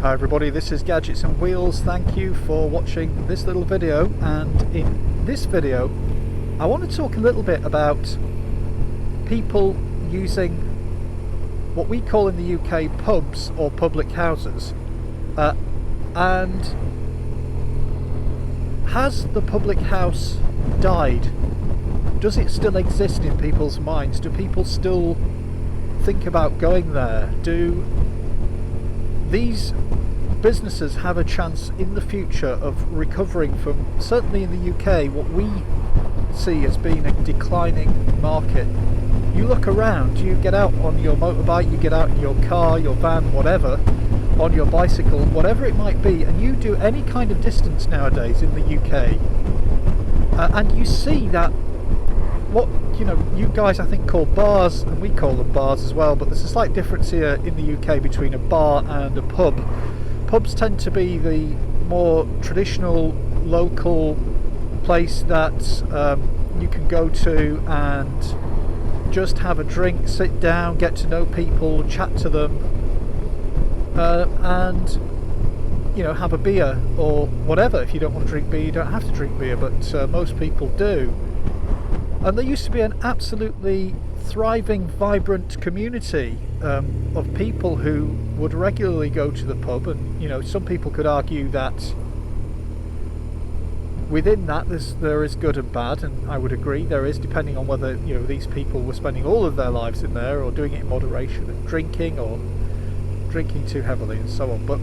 Hi everybody, this is Gadgets and Wheels. Thank you for watching this little video, and in this video I want to talk a little bit about people using what we call in the UK pubs or public houses, and has the public house died? Does it still exist in people's minds? Do people still think about going there? Do these businesses have a chance in the future of recovering from, certainly in the UK, what we see as being a declining market? You look around, you get out on your motorbike, you get out in your car, your van, whatever, on your bicycle, whatever it might be, and you do any kind of distance nowadays in the UK, and you see that what you guys I think call bars, and we call them bars as well, but there's a slight difference here in the UK between a bar and a pub. Pubs tend to be the more traditional local place that you can go to and just have a drink, sit down, get to know people, chat to them, and have a beer or whatever. If you don't want to drink beer, you don't have to drink beer, but most people do. And there used to be an absolutely thriving, vibrant community of people who would regularly go to the pub, and some people could argue that within that there is good and bad, and I would agree there is, depending on whether these people were spending all of their lives in there or doing it in moderation and drinking or drinking too heavily and so on. But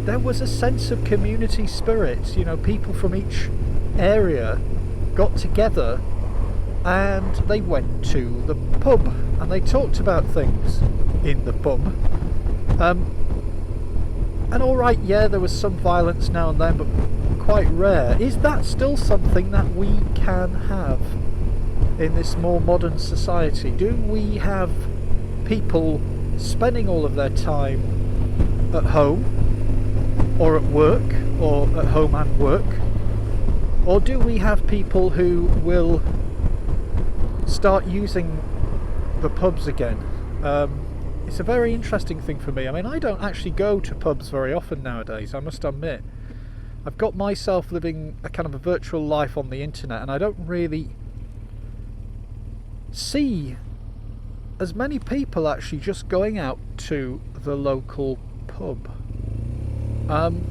there was a sense of community spirit. People from each area got together and they went to the pub and they talked about things in the pub, and alright, yeah, there was some violence now and then, but quite rare. Is that still something that we can have in this more modern society? Do we have people spending all of their time at home or at work, or at home and work, or do we have people who will start using the pubs again? It's a very interesting thing for me. I mean, I don't actually go to pubs very often nowadays, I must admit. I've got myself living a kind of a virtual life on the internet, and I don't really see as many people actually just going out to the local pub. And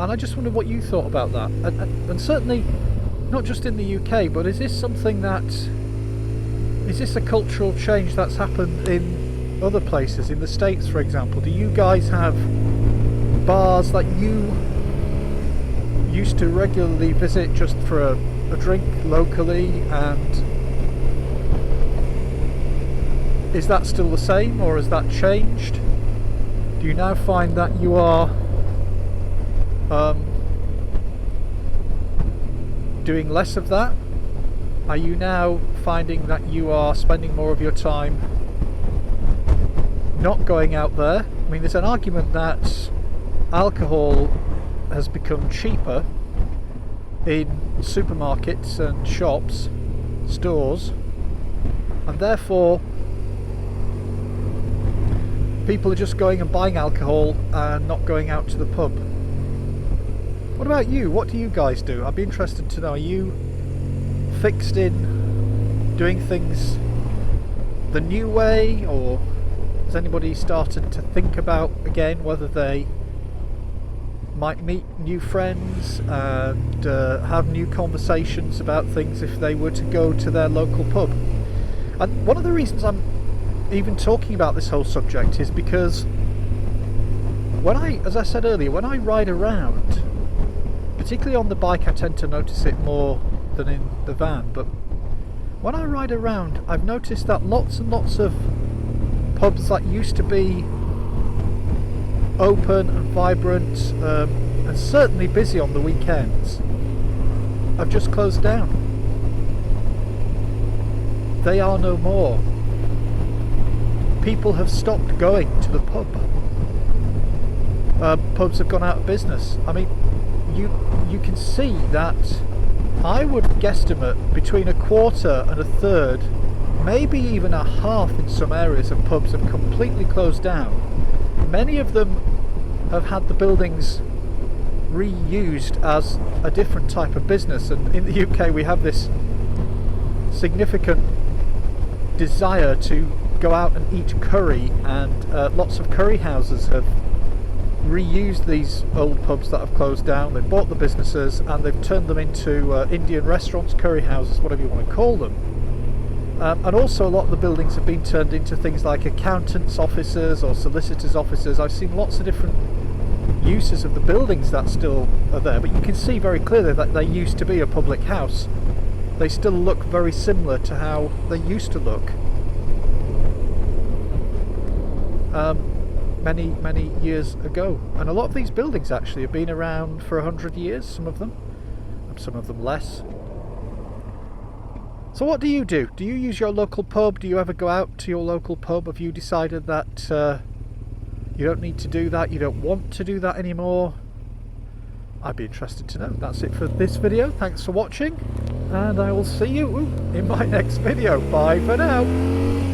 I just wondered what you thought about that. And certainly not just in the UK, but is this a cultural change that's happened in other places, in the States for example? Do you guys have bars that you used to regularly visit just for a drink locally, and is that still the same, or has that changed? Do you now find that you are doing less of that? Are you now finding that you are spending more of your time not going out there? I mean, there's an argument that alcohol has become cheaper in supermarkets and shops, stores, and therefore people are just going and buying alcohol and not going out to the pub. What about you? What do you guys do? I'd be interested to know. Are you fixed in doing things the new way, or has anybody started to think about again whether they might meet new friends and have new conversations about things if they were to go to their local pub? And one of the reasons I'm even talking about this whole subject is because as I said earlier, when I ride around, particularly on the bike, I tend to notice it more than in the van, but when I ride around, I've noticed that lots and lots of pubs that used to be open and vibrant, and certainly busy on the weekends, have just closed down. They are no more. People have stopped going to the pub. Pubs have gone out of business. I mean, you can see that. I would guesstimate between a quarter and a third, maybe even a half in some areas of pubs, have completely closed down. Many of them have had the buildings reused as a different type of business. And in the UK we have this significant desire to go out and eat curry, and lots of curry houses have reused these old pubs that have closed down. They've bought the businesses and they've turned them into Indian restaurants, curry houses, whatever you want to call them. And also a lot of the buildings have been turned into things like accountants' offices or solicitors' offices. I've seen lots of different uses of the buildings that still are there, but you can see very clearly that they used to be a public house. They still look very similar to how they used to look many years ago. And a lot of these buildings actually have been around for 100 years, some of them, and some of them less. So what do you do? Do you use your local pub? Do you ever go out to your local pub? Have you decided that you don't need to do that, you don't want to do that anymore? I'd be interested to know. That's it for this video. Thanks for watching, and I will see you in my next video. Bye for now.